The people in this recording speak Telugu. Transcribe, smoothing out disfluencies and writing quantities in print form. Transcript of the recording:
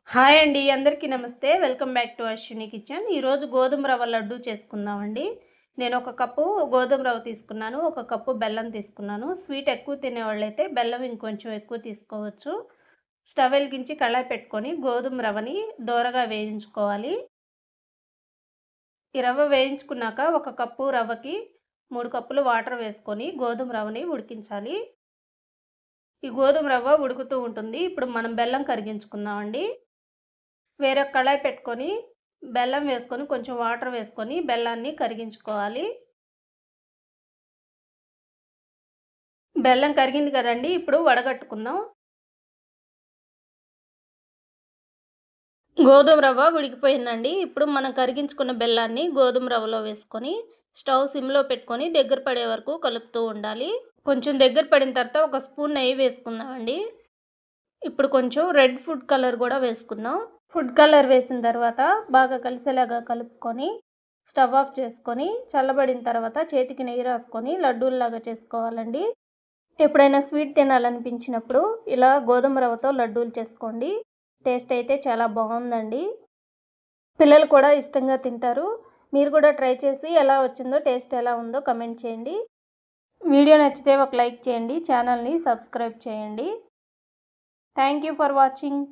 హాయ్ అండి, అందరికీ నమస్తే. Welcome back to Ashwini kitchen. ఈరోజు గోధుమ రవ్వ లడ్డు చేసుకుందామండి. నేను ఒక కప్పు గోధుమ రవ్వ తీసుకున్నాను, ఒక కప్పు బెల్లం తీసుకున్నాను. స్వీట్ ఎక్కువ తినేవాళ్ళైతే బెల్లం ఇంకొంచెం ఎక్కువ తీసుకోవచ్చు. స్టవ్ వెలిగించి కళాయి పెట్టుకొని గోధుమ రవ్వని దోరగా వేయించుకోవాలి. ఈ రవ్వ వేయించుకున్నాక ఒక కప్పు రవ్వకి 3 కప్పులు వాటర్ వేసుకొని గోధుమ రవ్వని ఉడికించాలి. ఈ గోధుమ రవ్వ ఉడుకుతూ ఉంటుంది. ఇప్పుడు మనం బెల్లం కరిగించుకుందామండి. వేరొక కళాయి పెట్టుకొని బెల్లం వేసుకొని కొంచెం వాటర్ వేసుకొని బెల్లాన్ని కరిగించుకోవాలి. బెల్లం కరిగింది కదండి, ఇప్పుడు వడగట్టుకుందాం. గోధుమ రవ్వ ఉడికిపోయిందండి. ఇప్పుడు మనం కరిగించుకున్న బెల్లాన్ని గోధుమ రవ్వలో వేసుకొని స్టవ్ సిమ్లో పెట్టుకొని దగ్గర పడే వరకు కలుపుతూ ఉండాలి. కొంచెం దగ్గర పడిన తర్వాత ఒక స్పూన్ నెయ్యి వేసుకుందామండి. ఇప్పుడు కొంచెం రెడ్ ఫుడ్ కలర్ కూడా వేసుకుందాం. ఫుడ్ కలర్ వేసిన తర్వాత బాగా కలిసేలాగా కలుపుకొని స్టవ్ ఆఫ్ చేసుకొని చల్లబడిన తర్వాత చేతికి నెయ్యి రాసుకొని లడ్డూల్లాగా చేసుకోవాలండి. ఎప్పుడైనా స్వీట్ తినాలనిపించినప్పుడు ఇలా గోధుమ రవ్వతో లడ్డూలు చేసుకోండి. టేస్ట్ అయితే చాలా బాగుందండి. పిల్లలు కూడా ఇష్టంగా తింటారు. మీరు కూడా ట్రై చేసి ఎలా వచ్చిందో, టేస్ట్ ఎలా ఉందో కమెంట్ చేయండి. వీడియో నచ్చితే ఒక లైక్ చేయండి. ఛానల్ని సబ్స్క్రైబ్ చేయండి. Thank you for watching.